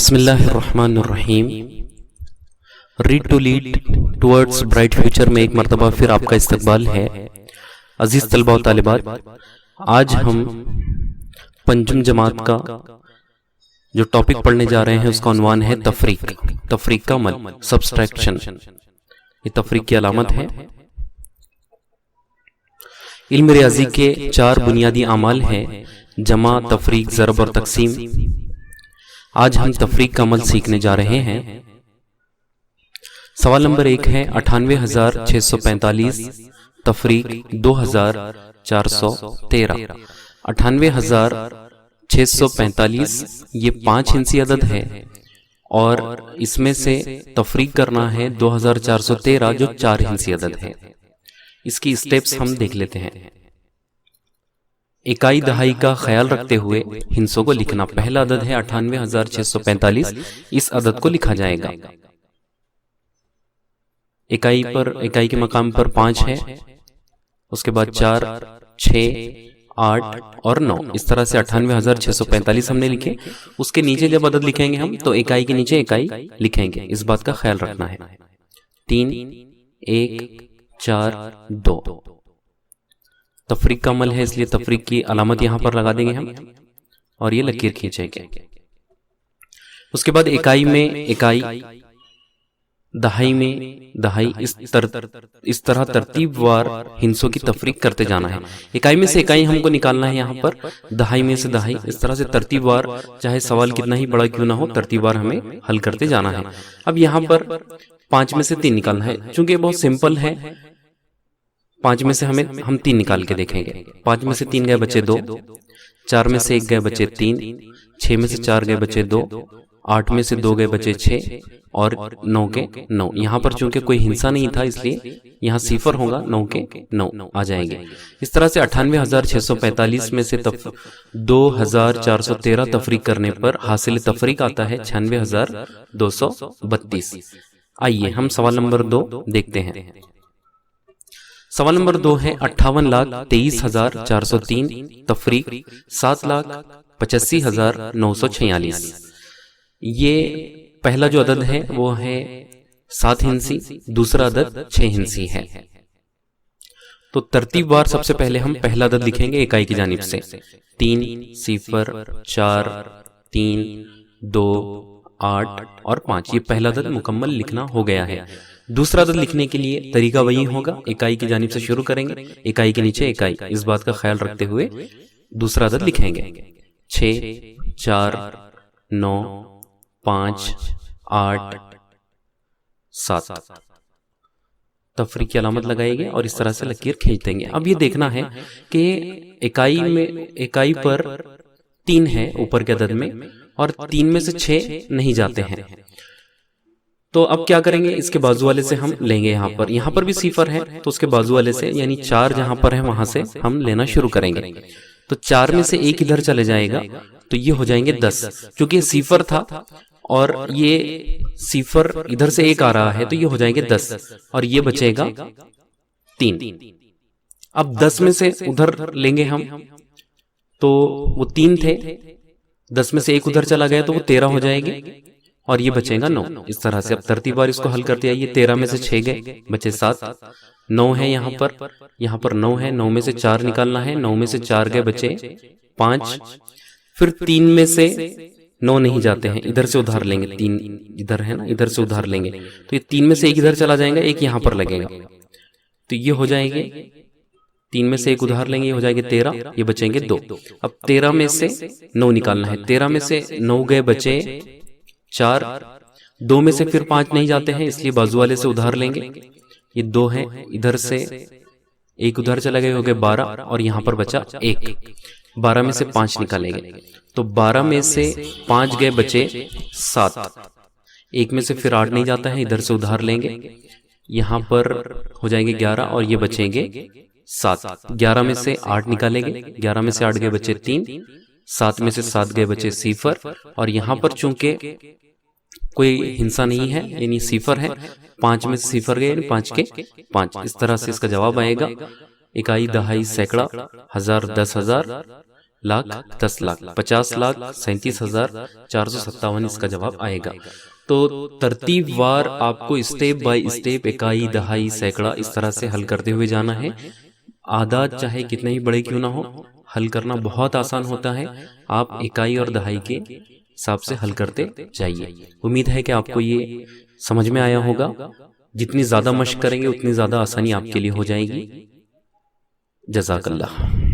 बिस्मिल्लाहिर्रहमानिर्रहीम। Read to lead towards bright future में एक मरतबा फिर आपका इस्तकबाल है। अजीज तलबा और तालिबात, आज हम पंचम जमात का जो टॉपिक पढ़ने जा रहे हैं उसका उन्वान है तफरीक का अमल, सब्सट्रैक्शन। ये तफरीक की अलामत है। इल्म रियाजी के 4 बुनियादी अमाल हैं, जमा, तफरीक, ज़रब और तकसीम। आज हम तफरीक का अमल सीखने जा रहे हैं। सवाल नंबर 1 है 98,645 तफरीक 2,413। 98,645 ये 5 हिंसी अदद है और इसमें से तफरीक करना है 2,413 जो 4 हिंसी अदद है। इसकी स्टेप्स हम देख लेते हैं। इकाई दहाई का ख्याल रखते हुए हिंसों को लिखना। पहला अदद है 98,645। इस अदद को लिखा जाएगा। इकाई के मकाम पर 5 है, उसके बाद 4, 6, 8 और 9। इस तरह से 98,645 हमने लिखे। उसके नीचे जब अदद लिखेंगे हम तो इकाई के नीचे इकाई लिखेंगे। इस बात का ख्याल रखना है। 3, 1, 4, 2 तफरीक का अमल है, इसलिए तफरीक की अलामत यहां पर लगा देंगे हम और ये लकीर खींचेंगे। उसके बाद इकाई में इकाई, दहाई में दहाई, इस तरह तरतीबवार हिंसों की तफरीक करते जाना है। इकाई में से इकाई हमको निकालना है यहाँ पर, दहाई में से दहाई। इस तरह से तरतीबवार, चाहे सवाल कितना ही बड़ा क्यों ना हो, तरतीबवार हमें हल करते जाना है। अब यहाँ पर 5 में से 3 निकालना है। चूंकि बहुत सिंपल है, 5 में से हम 3 निकाल के देखेंगे। 5 में से 3 गए बचे 2, 4 में से 1 गए बचे 3, 6 में से 4 गए बचे 2, 8 में से 2 गए बचे 6 और 9 के 9। यहाँ पर चूंकि कोई हिंसा नहीं था इसलिए यहाँ सिफर होगा, 9 के 9 आ जाएंगे। इस तरह से 98,645 में से 2,413 तफरीक करने पर हासिल तफरीक आता है 96,232। आइए हम सवाल नंबर 2 देखते हैं। सवाल नंबर 2 है 58,23,403 तफरीक 7,85,946। ये पहला जो अदद है वो है 7 हिंसी, दूसरा अदद 6 हिंसी है। तो तरतीबवार सबसे पहले हम पहला अदद लिखेंगे इकाई की जानिब से। 3, 0, 4, 3, 2, 8 और 5। ये पहला अदद मुकम्मल लिखना हो गया है। दूसरा अदद लिखने के लिए तरीका वही होगा, इकाई की जानिब से शुरू करेंगे, इकाई के नीचे इकाई। इस बात का ख्याल रखते हुए दूसरा अदद लिखेंगे। 6, 4, 9, 5, 8, 7 तफरीक की अलामत लगाएंगे और इस तरह से लकीर खींच देंगे। अब ये देखना है कि इकाई पर 3 है ऊपर के अदद में और 3 में से 6 नहीं जाते हैं। तो अब क्या करेंगे, इसके बाजू वाले से हम लेंगे। यहाँ पर भी सिफर है तो उसके बाजू वाले से, यानी 4 जहां पर है वहां से हम लेना शुरू करेंगे। तो 4 में से 1 इधर चले जाएगा तो ये हो जाएंगे 10। क्योंकि ये सिफर था और ये सिफर इधर से 1 आ रहा है तो ये हो जाएंगे 10 और ये बचेगा 3। अब 10 में से उधर लेंगे हम तो वो 3 थे, 10 में से 1 उधर चला गया तो वो 13 हो जाएगी और ये बचेगा 9। इस तरह से अब तरतीबवार इसको हल करते आइए। 13 में से 6 गए बचे 7, 9 है यहाँ पर 9 है, 9 में से 4 निकालना है, 9 में से 4 गए बचे 5। फिर 3 में से 9 नहीं जाते हैं, इधर से उधार लेंगे। 3 इधर है ना, इधर से उधार लेंगे तो ये 3 में से 1 इधर चला जाएगा, 1 यहाँ पर लगेगा तो ये हो जाएंगे। 3 में से 1 उधार लेंगे, ये हो जाएंगे 13, ये बचेंगे 2। अब 13 में से 9 निकालना है। 13 में से 9 गए बचे 4, 2 में से फिर 5 नहीं जाते हैं इसलिए बाजू वाले से उधार लेंगे। ये 2 है, इधर से 1 उधार चला गया, हो गए 12 और यहाँ पर बचा 1। 12 में से 5 निकालेंगे तो 12 में से 5 गए बचे 7। 1 में से फिर 8 नहीं जाता है, इधर से उधार लेंगे, यहाँ पर हो जाएंगे 11 और ये बचेंगे 7। 11 में से 8 निकालेंगे, 11 में से 8 गए बचे 3, 7 में से 7 गए बचे सिफर और यहाँ पर चूंकि कोई हिंसा नहीं है यानी सिफर है, 5 में से सिफर गए, 5 के 5। इस तरह से इसका जवाब आएगा इकाई, दहाई, सैकड़ा, 1000, 10,000, लाख, 10 लाख, 50 लाख, 37,457 इसका जवाब आएगा। तो तरतीबवार आपको स्टेप बाय स्टेप, इकाई, दहाई, सैकड़ा, इस तरह से हल करते हुए जाना है। आदाद चाहे कितने ही बड़े क्यों ना हो, हल करना बहुत आसान होता है। आप इकाई और दहाई के हिसाब से हल करते जाइए। उम्मीद है कि आपको ये समझ में आया होगा। जितनी ज्यादा मशक करेंगे उतनी ज्यादा आसानी आपके लिए हो जाएगी। जज़ाकल्लाह।